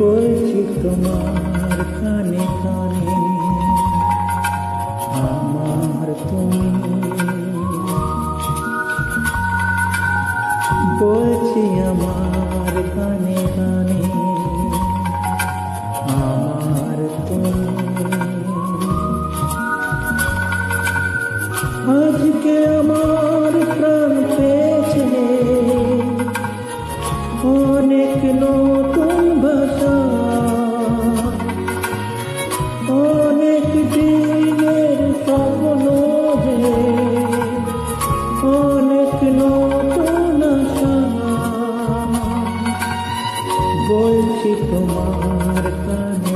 বলছি তোমার কানে কানে, আমার তুমি। বলছি আমার কানে কানে, আমার তুমি। আজকে আমার প্রাণ পেয়েছে অনেক নতুন ভাষা, অনেক দিনের স্বপ্ন যে, অনেক নতুন আশা। বলছি তোমার কানে